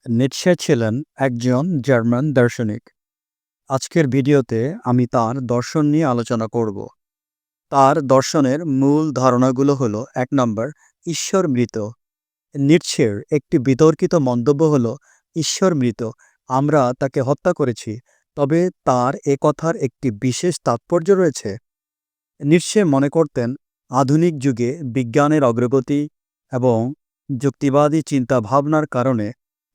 নিটশে ছিলেন একজন জার্মান দার্শনিক। আজকের ভিডিওতে আমি তার দর্শন নিয়ে আলোচনা করব। তার দর্শনের মূল ধারণাগুলো হলো: ১ নম্বর, ঈশ্বর মৃত। নিটশের একটি বিতর্কিত মন্তব্য হলো, ঈশ্বর মৃত, আমরা তাকে হত্যা করেছি। তবে তার এ কথার একটি বিশেষ তাৎপর্য রয়েছে। নিটশে মনে করতেন আধুনিক যুগে বিজ্ঞানের অগ্রগতি এবং যুক্তিবাদী চিন্তাভাবনার কারণে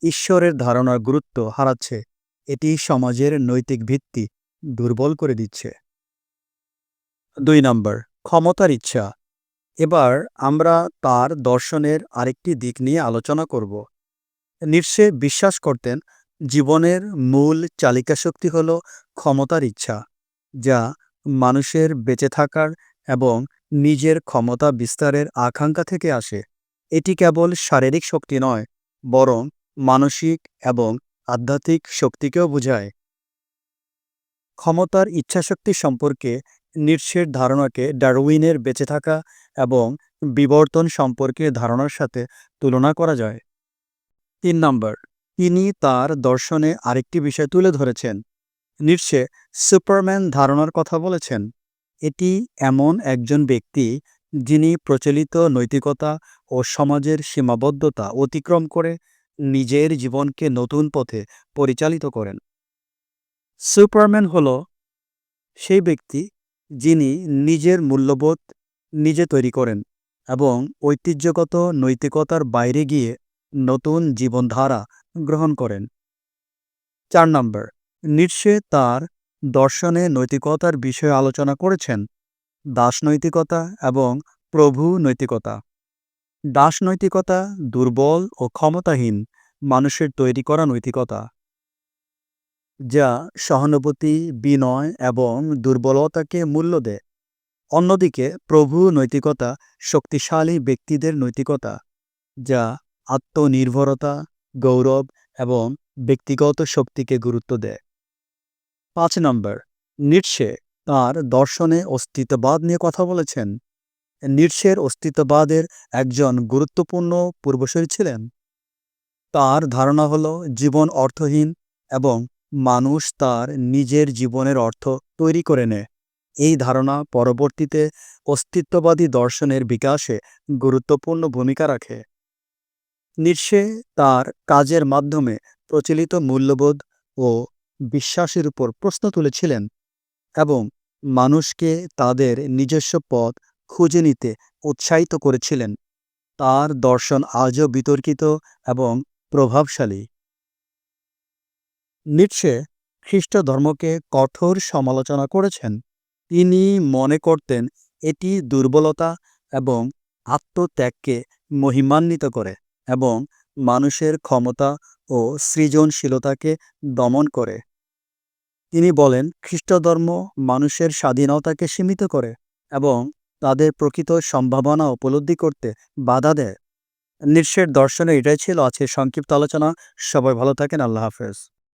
ঈশ্বরের ধারণার গুরুত্ব হারাচ্ছে। এটি সমাজের নৈতিক ভিত্তি দুর্বল করে দিচ্ছে। ২ নম্বর, ক্ষমতার ইচ্ছা। এবার আমরা তার দর্শনের আরেকটি দিক নিয়ে আলোচনা করব। নিটশে বিশ্বাস করতেন জীবনের মূল চালিকাশক্তি হল ক্ষমতার ইচ্ছা, যা মানুষের বেঁচে থাকার এবং নিজের ক্ষমতা বিস্তারের আকাঙ্ক্ষা থেকে আসে। এটি কেবল শারীরিক শক্তি নয়, বরং মানসিক এবং আধ্যাত্মিক শক্তিকেও বোঝায়। ক্ষমতার ইচ্ছাশক্তি সম্পর্কে নিটশের ধারণাকে ডারউইনের বেঁচে থাকা এবং বিবর্তন সম্পর্কে ধারণার সাথে তুলনা করা যায়। ৩ নম্বর, তিনি তার দর্শনে আরেকটি বিষয় তুলে ধরেছেন। নিটশে সুপারম্যান ধারণার কথা বলেছেন। এটি এমন একজন ব্যক্তি যিনি প্রচলিত নৈতিকতা ও সমাজের সীমাবদ্ধতা অতিক্রম করে নিজের জীবনকে নতুন পথে পরিচালিত করেন। সুপারম্যান হল সেই ব্যক্তি যিনি নিজের মূল্যবোধ নিজে তৈরি করেন এবং ঐতিহ্যগত নৈতিকতার বাইরে গিয়ে নতুন জীবনধারা গ্রহণ করেন। ৪ নম্বর, নিটশে তার দর্শনে নৈতিকতার বিষয়ে আলোচনা করেছেন: দাসনৈতিকতা এবং প্রভু নৈতিকতা। দাসনৈতিকতা দুর্বল ও ক্ষমতাহীন মানুষের তৈরি করা নৈতিকতা, যা সহানুভূতি, বিনয় এবং দুর্বলতাকে মূল্য দেয়। অন্যদিকে প্রভু নৈতিকতা শক্তিশালী ব্যক্তিদের নৈতিকতা, যা আত্মনির্ভরতা, গৌরব এবং ব্যক্তিগত শক্তিকে গুরুত্ব দেয়। ৫ নম্বর, নিটশে তাঁর দর্শনে অস্তিত্ববাদ নিয়ে কথা বলেছেন। নিটশের অস্তিত্ববাদের একজন গুরুত্বপূর্ণ পূর্বসূরি ছিলেন। তার ধারণা হলো জীবন অর্থহীন এবং মানুষ তার নিজের জীবনের অর্থ তৈরি করে নেয়। এই ধারণা পরবর্তীতে অস্তিত্ববাদী দর্শনের বিকাশে গুরুত্বপূর্ণ ভূমিকা রাখে। নিটশে তার কাজের মাধ্যমে প্রচলিত মূল্যবোধ ও বিশ্বাসের উপর প্রশ্ন তুলেছিলেন এবং মানুষকে তাদের নিজস্ব পথ খুঁজে নিতে উৎসাহিত করেছিলেন। তার দর্শন আজও বিতর্কিত এবং প্রভাবশালী। নিটশে খ্রিস্ট ধর্মকে কঠোর সমালোচনা করেছেন। তিনি মনে করতেন এটি দুর্বলতা এবং আত্মত্যাগকে মহিমান্বিত করে এবং মানুষের ক্ষমতা ও সৃজনশীলতাকে দমন করে। তিনি বলেন খ্রিস্টধর্ম মানুষের স্বাধীনতাকে সীমিত করে এবং তাদের প্রকৃত সম্ভাবনা উপলব্ধি করতে বাধা দেয়। নিটশের দর্শনে এটাই ছিল আজকের সংক্ষিপ্ত আলোচনা। সবাই ভালো থাকেন। আল্লাহ হাফেজ।